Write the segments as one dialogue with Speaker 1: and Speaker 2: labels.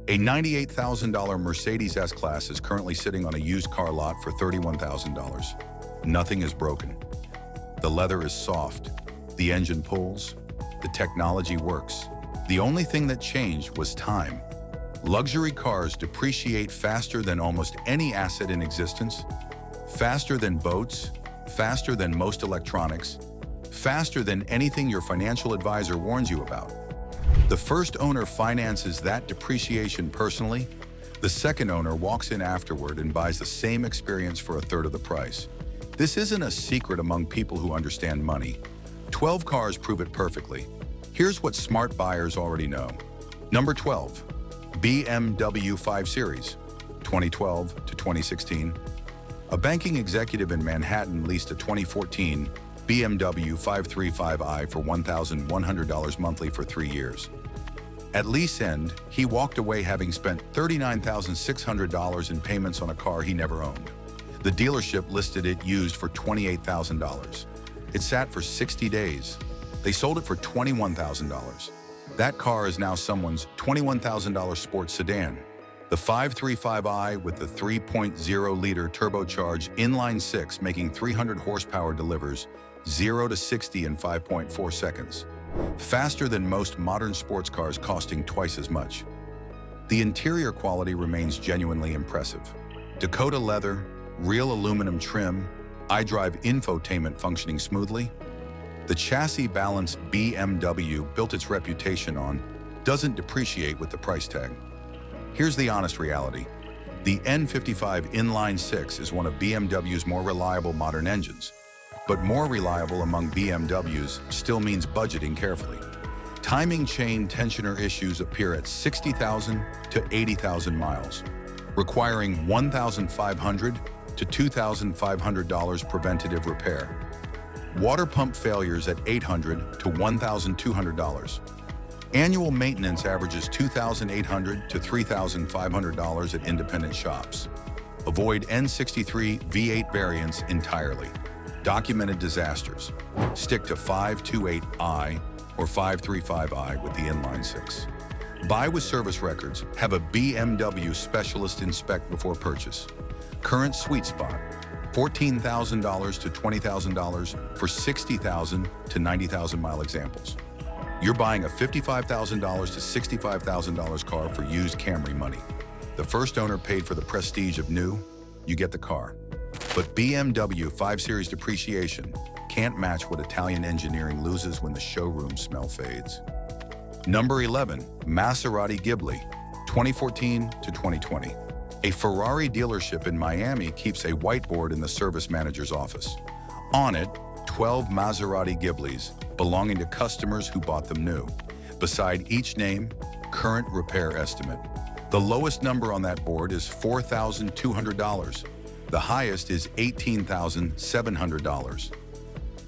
Speaker 1: A $98,000 Mercedes S-Class is currently sitting on a used car lot for $31,000. Nothing is broken. The leather is soft. The engine pulls. The technology works. The only thing that changed was time. Luxury cars depreciate faster than almost any asset in existence, faster than boats, faster than most electronics, faster than anything your financial advisor warns you about. The first owner finances that depreciation personally. The second owner walks in afterward and buys the same experience for a third of the price. This isn't a secret among people who understand money. 12 cars prove it perfectly. Here's what smart buyers already know. Number 12, BMW 5 Series, 2012 to 2016. A banking executive in Manhattan leased a 2014 BMW 535i for $1,100 monthly for 3 years. At lease end, he walked away having spent $39,600 in payments on a car he never owned. The dealership listed it used for $28,000. It sat for 60 days. They sold it for $21,000. That car is now someone's $21,000 sports sedan. The 535i with the 3.0-liter turbocharged inline-six making 300 horsepower delivers 0 to 60 in 5.4 seconds. Faster than most modern sports cars, costing twice as much. The interior quality remains genuinely impressive. Dakota leather, real aluminum trim, iDrive infotainment functioning smoothly. The chassis balance BMW built its reputation on doesn't depreciate with the price tag. Here's the honest reality. The N55 inline-six is one of BMW's more reliable modern engines. But more reliable among BMWs still means budgeting carefully. Timing chain tensioner issues appear at 60,000 to 80,000 miles, requiring $1,500 to $2,500 preventative repair. Water pump failures at $800 to $1,200. Annual maintenance averages $2,800 to $3,500 at independent shops. Avoid N63 V8 variants entirely. Documented disasters. Stick to 528i or 535i with the inline-six. Buy with service records. Have a BMW specialist inspect before purchase. Current sweet spot, $14,000 to $20,000 for 60,000 to 90,000 mile examples. You're buying a $55,000 to $65,000 car for used Camry money. The first owner paid for the prestige of new, you get the car. But BMW 5 Series depreciation can't match what Italian engineering loses when the showroom smell fades. Number 11, Maserati Ghibli, 2014 to 2020. A Ferrari dealership in Miami keeps a whiteboard in the service manager's office. On it, 12 Maserati Ghiblis belonging to customers who bought them new. Beside each name, current repair estimate. The lowest number on that board is $4,200. The highest is $18,700.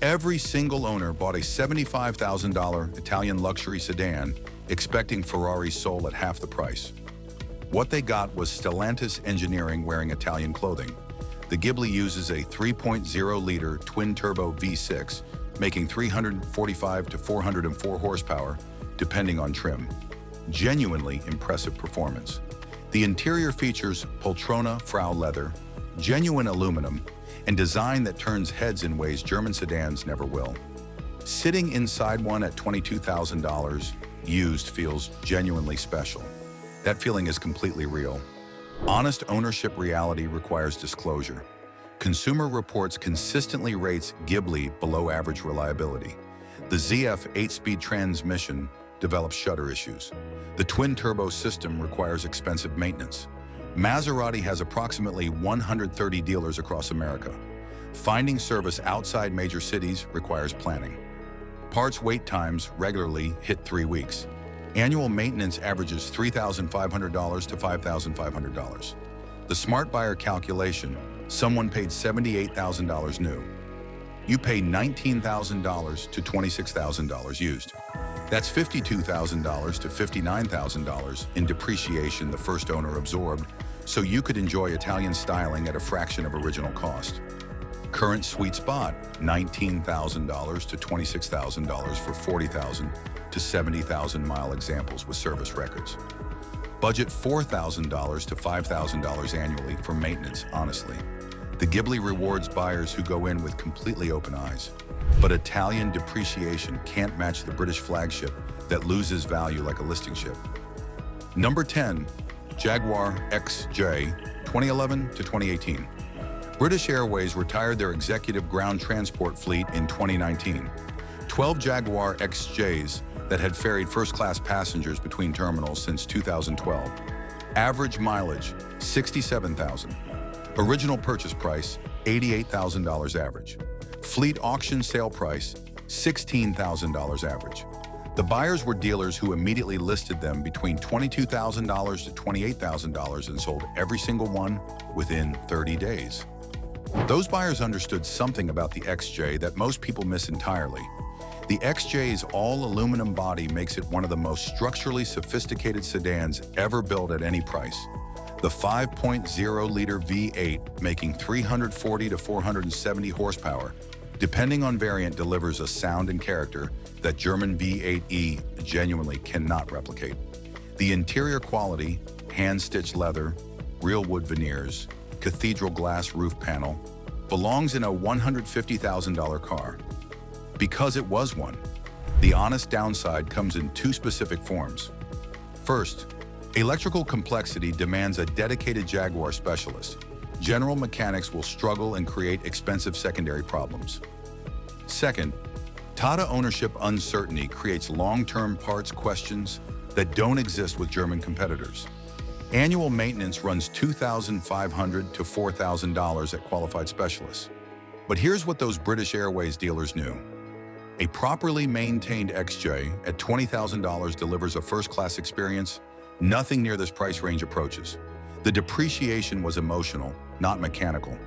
Speaker 1: Every single owner bought a $75,000 Italian luxury sedan, expecting Ferrari's soul at half the price. What they got was Stellantis engineering wearing Italian clothing. The Ghibli uses a 3.0-liter twin-turbo V6, making 345 to 404 horsepower, depending on trim. Genuinely impressive performance. The interior features poltrona Frau leather, genuine aluminum, and design that turns heads in ways German sedans never will. Sitting inside one at $22,000 used feels genuinely special. That feeling is completely real. Honest ownership reality requires disclosure. Consumer Reports consistently rates Ghibli below average reliability. The ZF 8-speed transmission develops shudder issues. The twin-turbo system requires expensive maintenance. Maserati has approximately 130 dealers across America. Finding service outside major cities requires planning. Parts wait times regularly hit 3 weeks. Annual maintenance averages $3,500 to $5,500. The smart buyer calculation, someone paid $78,000 new. You pay $19,000 to $26,000 used. That's $52,000 to $59,000 in depreciation the first owner absorbed, so you could enjoy Italian styling at a fraction of original cost. Current sweet spot, $19,000 to $26,000 for 40,000 to 70,000 mile examples with service records. Budget $4,000 to $5,000 annually for maintenance, honestly. The Ghibli rewards buyers who go in with completely open eyes. But Italian depreciation can't match the British flagship that loses value like a listing ship. Number 10, Jaguar XJ, 2011 to 2018. British Airways retired their executive ground transport fleet in 2019. 12 Jaguar XJs that had ferried first-class passengers between terminals since 2012. Average mileage, 67,000. Original purchase price, $88,000 average. Fleet auction sale price, $16,000 average. The buyers were dealers who immediately listed them between $22,000 to $28,000 and sold every single one within 30 days. Those buyers understood something about the XJ that most people miss entirely. The XJ's all-aluminum body makes it one of the most structurally sophisticated sedans ever built at any price. The 5.0-liter V8, making 340 to 470 horsepower, depending on variant, delivers a sound and character that German V8e genuinely cannot replicate. The interior quality, hand-stitched leather, real wood veneers, cathedral glass roof panel, belongs in a $150,000 car. Because it was one, the honest downside comes in two specific forms. First, electrical complexity demands a dedicated Jaguar specialist. General mechanics will struggle and create expensive secondary problems. Second, Tata ownership uncertainty creates long-term parts questions that don't exist with German competitors. Annual maintenance runs $2,500 to $4,000 at qualified specialists. But here's what those British Airways dealers knew. A properly maintained XJ at $20,000 delivers a first-class experience. Nothing near this price range approaches. The depreciation was emotional, not mechanical.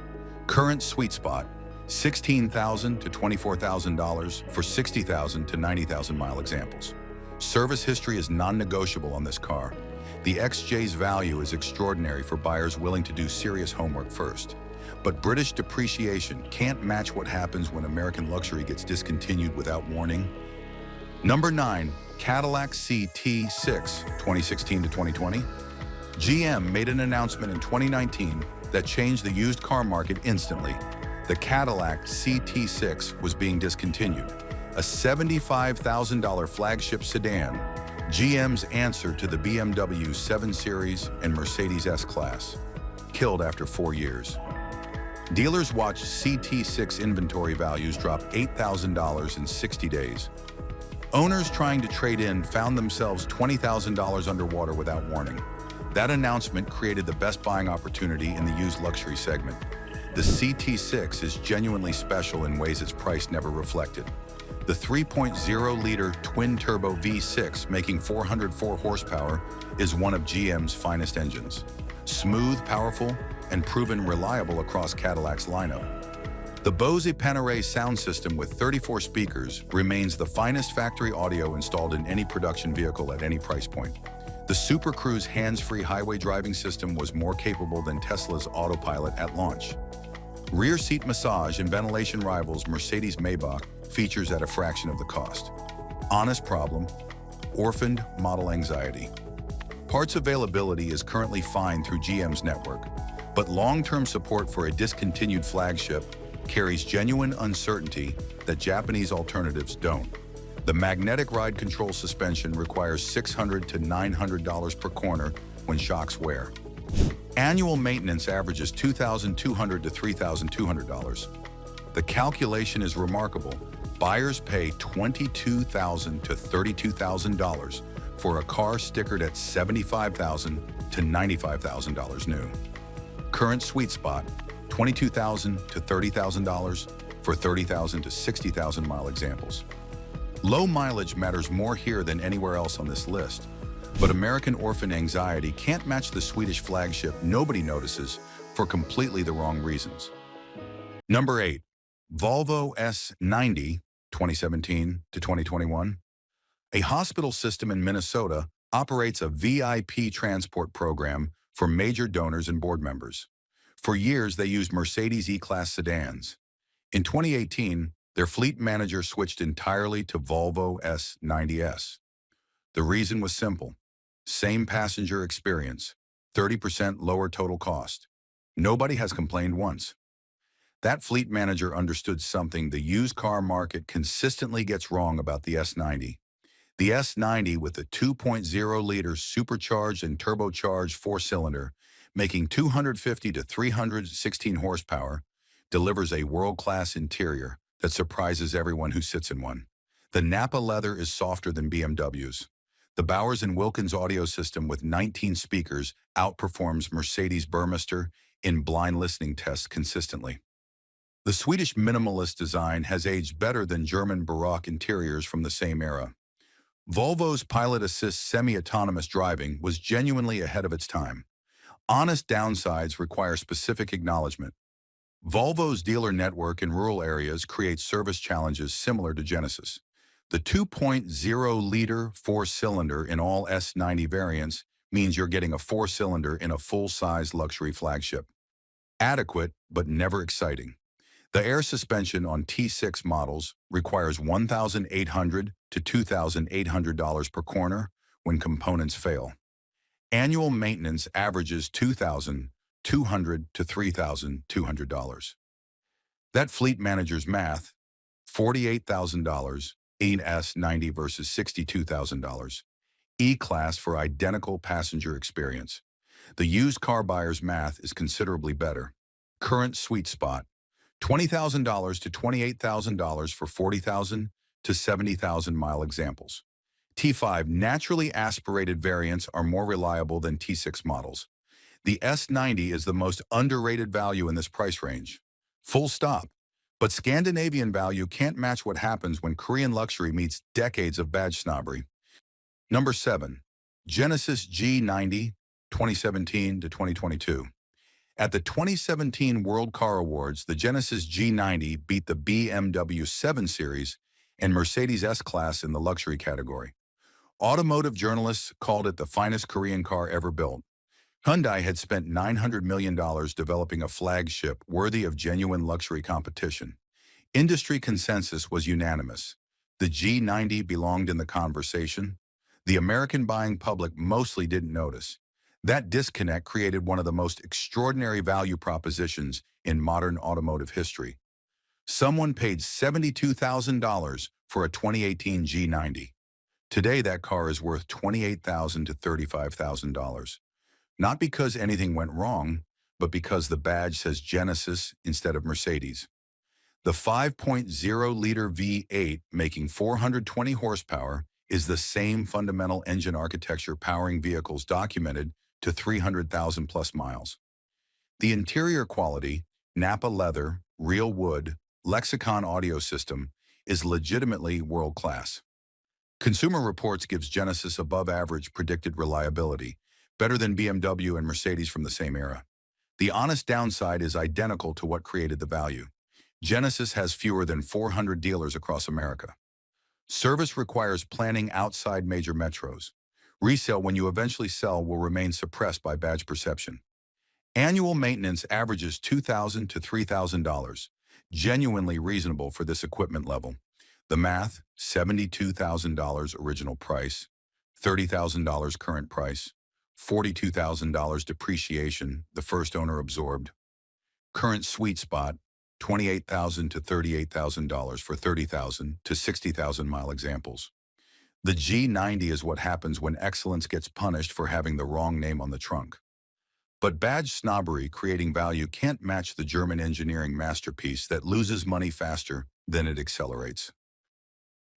Speaker 1: Current sweet spot, $16,000 to $24,000 for 60,000 to 90,000 mile examples. Service history is non-negotiable on this car. The XJ's value is extraordinary for buyers willing to do serious homework first. But British depreciation can't match what happens when American luxury gets discontinued without warning. Number 9, Cadillac CT6, 2016 to 2020. GM made an announcement in 2019 that changed the used car market instantly. The Cadillac CT6 was being discontinued, a $75,000 flagship sedan, GM's answer to the BMW 7 Series and Mercedes S-Class, killed after 4 years. Dealers watched CT6 inventory values drop $8,000 in 60 days. Owners trying to trade in found themselves $20,000 underwater without warning. That announcement created the best buying opportunity in the used luxury segment. The CT6 is genuinely special in ways its price never reflected. The 3.0-liter twin-turbo V6, making 404 horsepower, is one of GM's finest engines. Smooth, powerful, and proven reliable across Cadillac's lineup. The Bose Panamera sound system with 34 speakers remains the finest factory audio installed in any production vehicle at any price point. The Super Cruise hands-free highway driving system was more capable than Tesla's autopilot at launch. Rear seat massage and ventilation rivals Mercedes Maybach features at a fraction of the cost. Honest problem, orphaned model anxiety. Parts availability is currently fine through GM's network, but long-term support for a discontinued flagship carries genuine uncertainty that Japanese alternatives don't. The magnetic ride control suspension requires $600 to $900 per corner when shocks wear. Annual maintenance averages $2,200 to $3,200. The calculation is remarkable. Buyers pay $22,000 to $32,000 for a car stickered at $75,000 to $95,000 new. Current sweet spot, $22,000 to $30,000 for 30,000 to 60,000 mile examples. Low mileage matters more here than anywhere else on this list, but American orphan anxiety can't match the Swedish flagship nobody notices for completely the wrong reasons. Number 8, Volvo S90, 2017 to 2021. A hospital system in Minnesota operates a VIP transport program for major donors and board members. For years, they used Mercedes E-Class sedans. In 2018, their fleet manager switched entirely to Volvo S90s. The reason was simple. Same passenger experience, 30% lower total cost. Nobody has complained once. That fleet manager understood something the used car market consistently gets wrong about the S90. The S90 with the 2.0-liter supercharged and turbocharged four-cylinder, making 250 to 316 horsepower, delivers a world-class interior that surprises everyone who sits in one. The Napa leather is softer than BMW's. The Bowers & Wilkins audio system with 19 speakers outperforms Mercedes Burmester in blind listening tests consistently. The Swedish minimalist design has aged better than German Baroque interiors from the same era. Volvo's Pilot Assist semi-autonomous driving was genuinely ahead of its time. Honest downsides require specific acknowledgement. Volvo's dealer network in rural areas creates service challenges similar to Genesis. The 2.0-liter four-cylinder in all S90 variants means you're getting a four-cylinder in a full-size luxury flagship. Adequate, but never exciting. The air suspension on T6 models requires $1,800 to $2,800 per corner when components fail. Annual maintenance averages $2,200 to $3,200. That fleet manager's math, $48,000 in S90 versus $62,000. E-Class for identical passenger experience. The used car buyer's math is considerably better. Current sweet spot, $20,000 to $28,000 for 40,000 to 70,000 mile examples. T5 naturally aspirated variants are more reliable than T6 models. The S90 is the most underrated value in this price range. Full stop. But Scandinavian value can't match what happens when Korean luxury meets decades of badge snobbery. Number 7. Genesis G90, 2017 to 2022. At the 2017 World Car Awards, the Genesis G90 beat the BMW 7 Series and Mercedes S-Class in the luxury category. Automotive journalists called it the finest Korean car ever built. Hyundai had spent $900 million developing a flagship worthy of genuine luxury competition. Industry consensus was unanimous. The G90 belonged in the conversation. The American buying public mostly didn't notice. That disconnect created one of the most extraordinary value propositions in modern automotive history. Someone paid $72,000 for a 2018 G90. Today, that car is worth $28,000 to $35,000. Not because anything went wrong, but because the badge says Genesis instead of Mercedes. The 5.0-liter V8 making 420 horsepower is the same fundamental engine architecture powering vehicles documented to 300,000 plus miles. The interior quality, Napa leather, real wood, Lexicon audio system is legitimately world-class. Consumer Reports gives Genesis above-average predicted reliability, better than BMW and Mercedes from the same era. The honest downside is identical to what created the value. Genesis has fewer than 400 dealers across America. Service requires planning outside major metros. Resale when you eventually sell will remain suppressed by badge perception. Annual maintenance averages $2,000 to $3,000, genuinely reasonable for this equipment level. The math, $72,000 original price, $30,000 current price, $42,000 depreciation, the first owner absorbed. Current sweet spot, $28,000 to $38,000 for 30,000 to 60,000 mile examples. The G90 is what happens when excellence gets punished for having the wrong name on the trunk. But badge snobbery creating value can't match the German engineering masterpiece that loses money faster than it accelerates.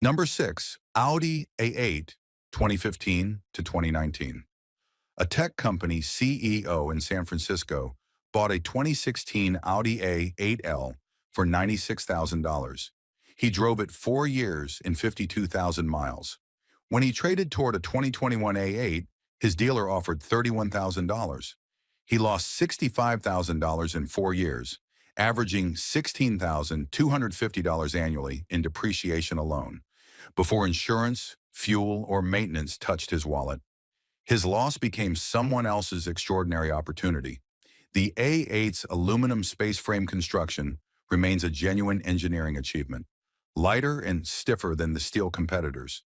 Speaker 1: Number 6. Audi A8, 2015 to 2019. A tech company CEO in San Francisco bought a 2016 Audi A8L for $96,000. He drove it 4 years and 52,000 miles. When he traded toward a 2021 A8, his dealer offered $31,000. He lost $65,000 in 4 years, averaging $16,250 annually in depreciation alone, before insurance, fuel, or maintenance touched his wallet. His loss became someone else's extraordinary opportunity. The A8's aluminum space frame construction remains a genuine engineering achievement, lighter and stiffer than the steel competitors.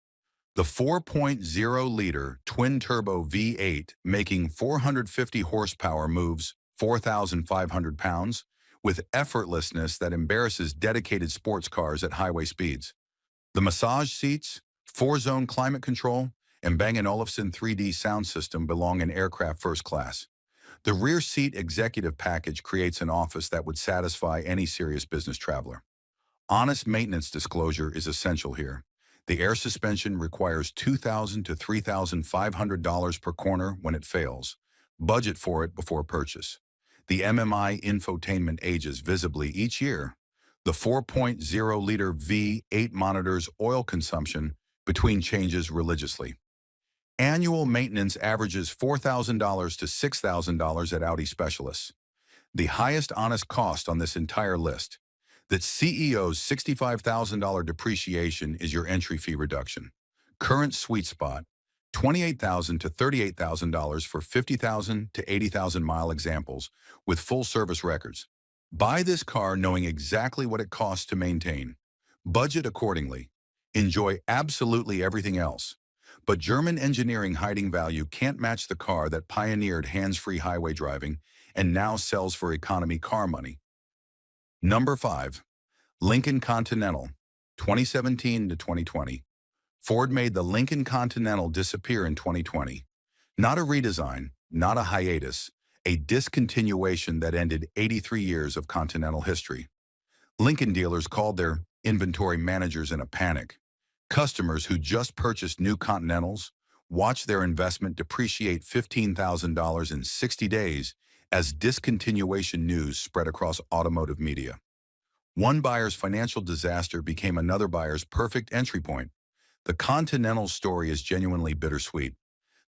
Speaker 1: The 4.0-liter twin-turbo V8 making 450 horsepower moves 4,500 pounds with effortlessness that embarrasses dedicated sports cars at highway speeds. The massage seats, four-zone climate control, and Bang & Olufsen 3D sound system belong in aircraft first class. The rear seat executive package creates an office that would satisfy any serious business traveler. Honest maintenance disclosure is essential here. The air suspension requires $2,000 to $3,500 per corner when it fails. Budget for it before purchase. The MMI infotainment ages visibly each year. The 4.0-liter V8 monitors oil consumption between changes religiously. Annual maintenance averages $4,000 to $6,000 at Audi specialists. The highest honest cost on this entire list. That CEO's $65,000 depreciation is your entry fee reduction. Current sweet spot, $28,000 to $38,000 for 50,000 to 80,000 mile examples with full service records. Buy this car knowing exactly what it costs to maintain. Budget accordingly. Enjoy absolutely everything else. But German engineering hiding value can't match the car that pioneered hands-free highway driving and now sells for economy car money. Number 5. Lincoln Continental, 2017 to 2020. Ford made the Lincoln Continental disappear in 2020. Not a redesign, not a hiatus, a discontinuation that ended 83 years of Continental history. Lincoln dealers called their inventory managers in a panic. Customers who just purchased new Continentals watched their investment depreciate $15,000 in 60 days as discontinuation news spread across automotive media. One buyer's financial disaster became another buyer's perfect entry point. The Continental story is genuinely bittersweet.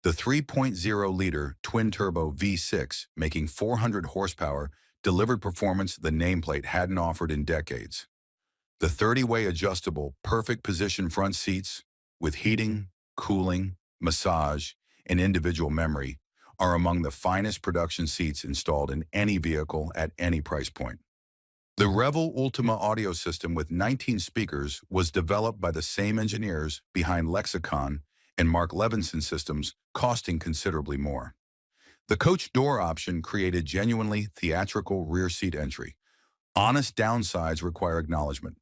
Speaker 1: The 3.0-liter twin-turbo V6, making 400 horsepower, delivered performance the nameplate hadn't offered in decades. The 30-way adjustable, perfect position front seats, with heating, cooling, massage, and individual memory, are among the finest production seats installed in any vehicle at any price point. The Revel Ultima audio system with 19 speakers was developed by the same engineers behind Lexicon and Mark Levinson systems, costing considerably more. The coach door option created genuinely theatrical rear seat entry. Honest downsides require acknowledgement.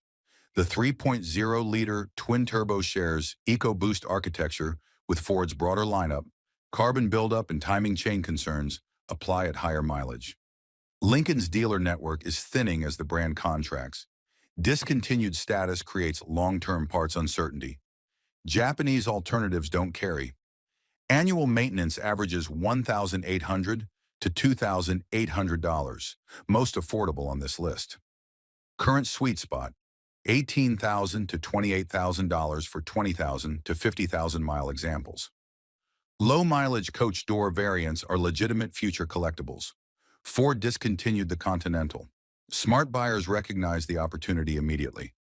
Speaker 1: The 3.0-liter twin-turbo shares EcoBoost architecture with Ford's broader lineup. Carbon buildup and timing chain concerns apply at higher mileage. Lincoln's dealer network is thinning as the brand contracts. Discontinued status creates long-term parts uncertainty. Japanese alternatives don't carry. Annual maintenance averages $1,800 to $2,800, most affordable on this list. Current sweet spot, $18,000 to $28,000 for 20,000 to 50,000 mile examples. Low-mileage coach door variants are legitimate future collectibles. Ford discontinued the Continental. Smart buyers recognize the opportunity immediately.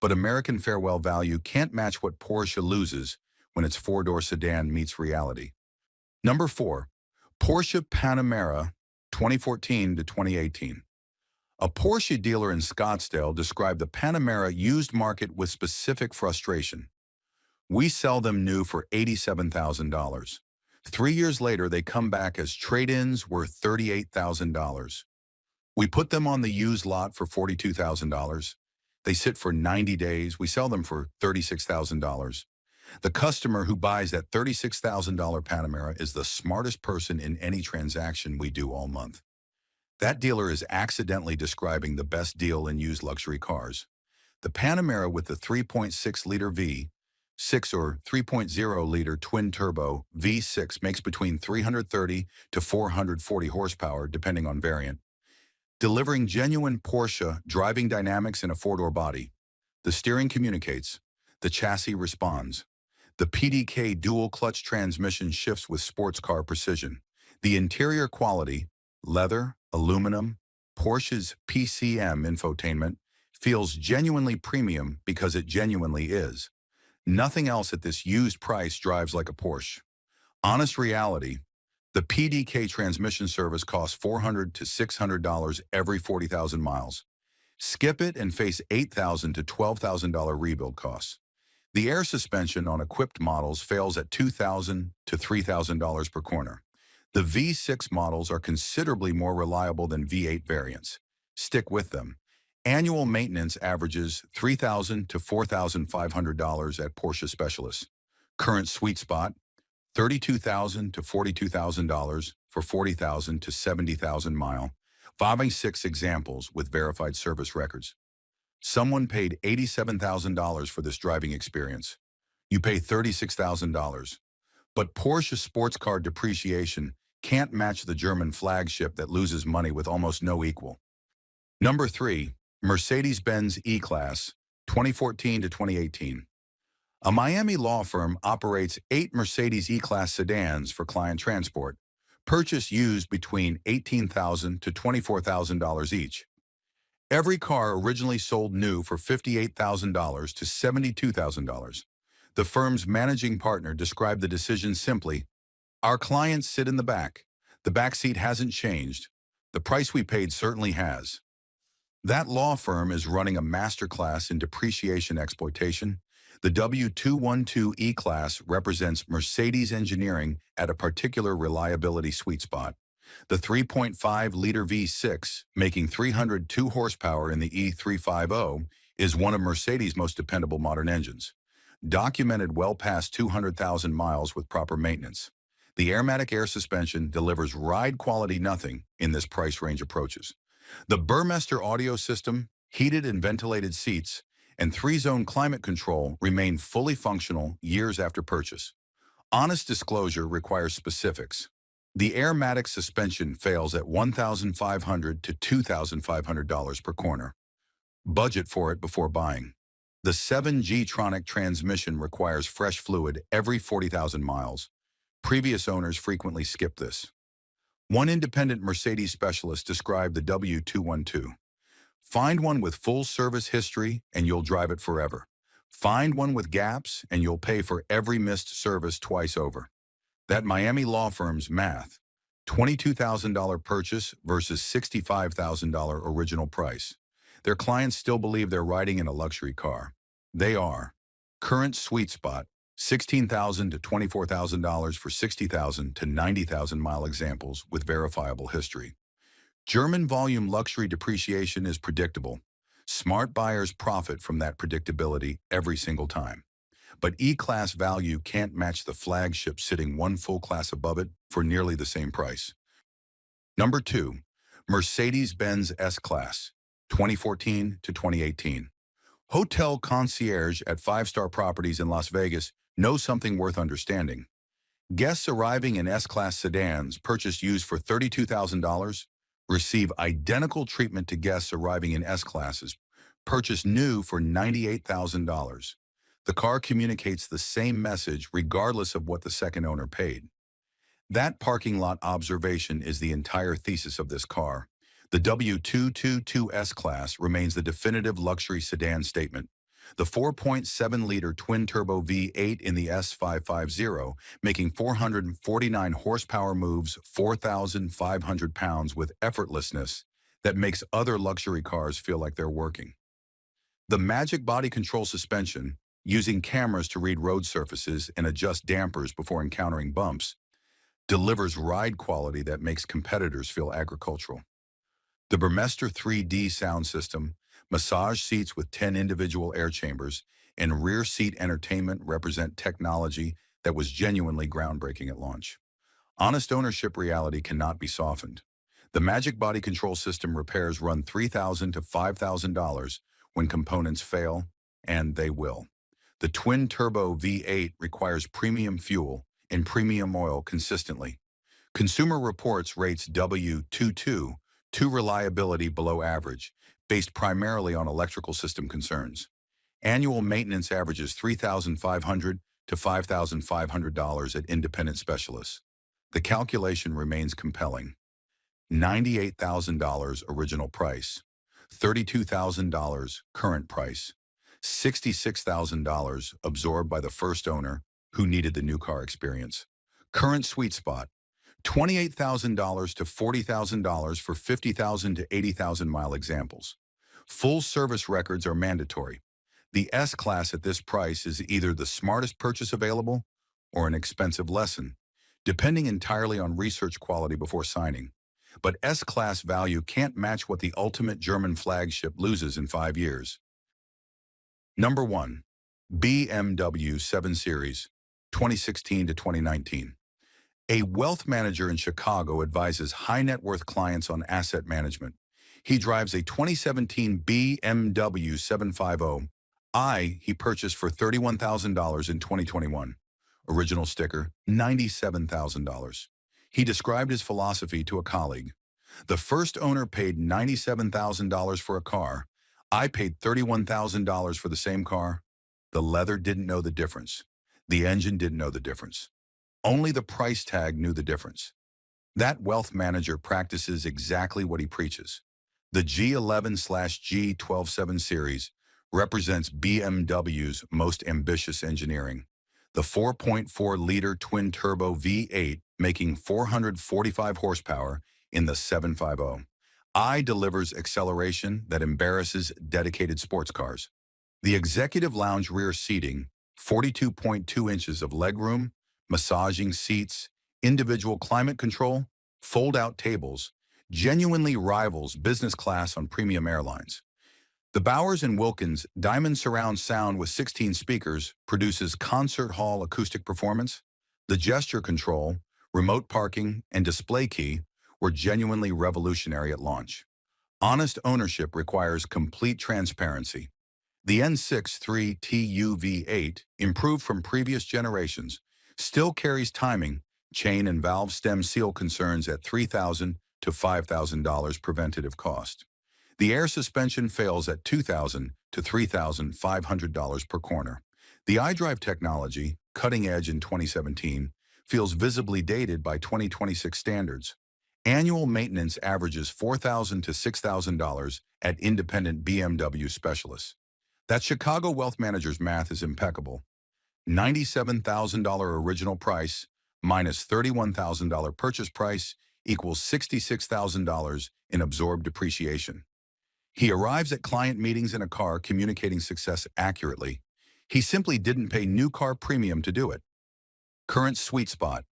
Speaker 1: But American farewell value can't match what Porsche loses when its four-door sedan meets reality. Number 4. Porsche Panamera, 2014 to 2018. A Porsche dealer in Scottsdale described the Panamera used market with specific frustration. We sell them new for $87,000. 3 years later, they come back as trade-ins worth $38,000. We put them on the used lot for $42,000. They sit for 90 days. We sell them for $36,000. The customer who buys that $36,000 Panamera is the smartest person in any transaction we do all month. That dealer is accidentally describing the best deal in used luxury cars. The Panamera with the 3.6-liter V6 or 3.0-liter twin-turbo V6 makes between 330 to 440 horsepower, depending on variant, delivering genuine Porsche driving dynamics in a four-door body. The steering communicates. The chassis responds. The PDK dual-clutch transmission shifts with sports car precision. The interior quality, leather, aluminum, Porsche's PCM infotainment, feels genuinely premium because it genuinely is. Nothing else at this used price drives like a Porsche. Honest reality, the PDK transmission service costs $400 to $600 every 40,000 miles. Skip it and face $8,000 to $12,000 rebuild costs. The air suspension on equipped models fails at $2,000 to $3,000 per corner. The V6 models are considerably more reliable than V8 variants. Stick with them. Annual maintenance averages $3,000 to $4,500 at Porsche specialists. Current sweet spot, $32,000 to $42,000 for 40,000 to 70,000 mile. 5 6 examples with verified service records. Someone paid $87,000 for this driving experience. You pay $36,000. But Porsche sports car depreciation can't match the German flagship that loses money with almost no equal. Number 3, Mercedes-Benz E-Class, 2014 to 2018. A Miami law firm operates 8 Mercedes E-Class sedans for client transport, purchased used between $18,000 to $24,000 each. Every car originally sold new for $58,000 to $72,000. The firm's managing partner described the decision simply, "Our clients sit in the back. The back seat hasn't changed. The price we paid certainly has." That law firm is running a masterclass in depreciation exploitation. The W212 E-Class represents Mercedes engineering at a particular reliability sweet spot. The 3.5-liter V6, making 302 horsepower in the E350, is one of Mercedes' most dependable modern engines. Documented well past 200,000 miles with proper maintenance. The Airmatic air suspension delivers ride quality nothing in this price range approaches. The Burmester audio system, heated and ventilated seats, and 3-zone climate control remain fully functional years after purchase. Honest disclosure requires specifics. The Airmatic suspension fails at $1,500 to $2,500 per corner. Budget for it before buying. The 7G-tronic transmission requires fresh fluid every 40,000 miles. Previous owners frequently skip this. One independent Mercedes specialist described the W212. Find one with full service history and you'll drive it forever. Find one with gaps and you'll pay for every missed service twice over. That Miami law firm's math, $22,000 purchase versus $65,000 original price. Their clients still believe they're riding in a luxury car. They are. Current sweet spot, $16,000 to $24,000 for 60,000 to 90,000 mile examples with verifiable history. German volume luxury depreciation is predictable. Smart buyers profit from that predictability every single time. But E-Class value can't match the flagship sitting one full class above it for nearly the same price. Number 2, Mercedes-Benz S-Class, 2014 to 2018. Hotel concierge at 5-star properties in Las Vegas know something worth understanding. Guests arriving in S-Class sedans purchased used for $32,000 receive identical treatment to guests arriving in S-Classes purchased new for $98,000. The car communicates the same message regardless of what the second owner paid. That parking lot observation is the entire thesis of this car. The W222 S-Class remains the definitive luxury sedan statement. The 4.7-liter twin-turbo V8 in the S550, making 449 horsepower moves 4,500 pounds with effortlessness that makes other luxury cars feel like they're working. The Magic Body Control suspension, using cameras to read road surfaces and adjust dampers before encountering bumps, delivers ride quality that makes competitors feel agricultural. The Burmester 3D sound system, massage seats with 10 individual air chambers, and rear seat entertainment represent technology that was genuinely groundbreaking at launch. Honest ownership reality cannot be softened. The Magic Body Control system repairs run $3,000 to $5,000 when components fail, and they will. The twin-turbo V8 requires premium fuel and premium oil consistently. Consumer Reports rates W22 to reliability below average, based primarily on electrical system concerns. Annual maintenance averages $3,500 to $5,500 at independent specialists. The calculation remains compelling. $98,000 original price, $32,000 current price, $66,000 absorbed by the first owner who needed the new car experience. Current sweet spot, $28,000 to $40,000 for 50,000 to 80,000 mile examples. Full service records are mandatory. The S-Class at this price is either the smartest purchase available or an expensive lesson, depending entirely on research quality before signing. But S-Class value can't match what the ultimate German flagship loses in 5 years. Number 1. BMW 7 Series, 2016 to 2019. A wealth manager in Chicago advises high-net-worth clients on asset management. He drives a 2017 BMW 750i he purchased for $31,000 in 2021. Original sticker, $97,000. He described his philosophy to a colleague. The first owner paid $97,000 for a car. I paid $31,000 for the same car. The leather didn't know the difference. The engine didn't know the difference. Only the price tag knew the difference. That wealth manager practices exactly what he preaches. The G11/G12 7 Series represents BMW's most ambitious engineering. The 4.4-liter twin-turbo V8 making 445 horsepower in the 750i delivers acceleration that embarrasses dedicated sports cars. The executive lounge rear seating, 42.2 inches of legroom, massaging seats, individual climate control, fold-out tables, genuinely rivals business class on premium airlines. The Bowers & Wilkins Diamond Surround Sound with 16 speakers produces concert hall acoustic performance. The gesture control, remote parking, and display key were genuinely revolutionary at launch. Honest ownership requires complete transparency. The N63TU V8, improved from previous generations, still carries timing, chain and valve stem seal concerns at $3,000 to $5,000 preventative cost. The air suspension fails at $2,000 to $3,500 per corner. The iDrive technology, cutting edge in 2017, feels visibly dated by 2026 standards. Annual maintenance averages $4,000 to $6,000 at independent BMW specialists. That Chicago wealth manager's math is impeccable. $97,000 original price minus $31,000 purchase price equals $66,000 in absorbed depreciation. He arrives at client meetings in a car communicating success accurately. He simply didn't pay new car premium to do it. Current sweet spot,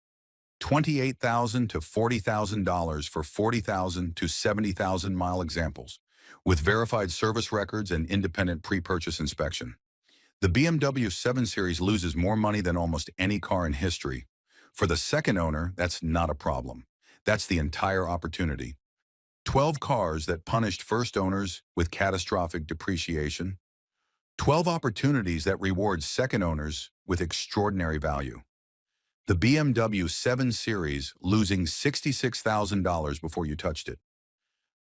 Speaker 1: $28,000 to $40,000 for 40,000 to 70,000 mile examples, with verified service records and independent pre-purchase inspection. The BMW 7 Series loses more money than almost any car in history. For the second owner, that's not a problem. That's the entire opportunity. 12 cars that punished first owners with catastrophic depreciation. 12 opportunities that reward second owners with extraordinary value. The BMW 7 Series losing $66,000 before you touched it.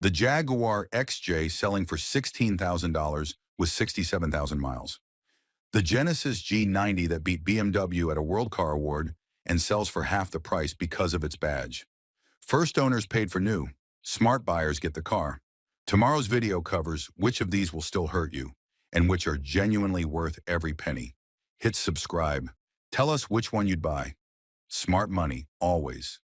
Speaker 1: The Jaguar XJ selling for $16,000 with 67,000 miles. The Genesis G90 that beat BMW at a World Car Award and sells for half the price because of its badge. First owners paid for new. Smart buyers get the car. Tomorrow's video covers which of these will still hurt you and which are genuinely worth every penny. Hit subscribe. Tell us which one you'd buy. Smart money, always.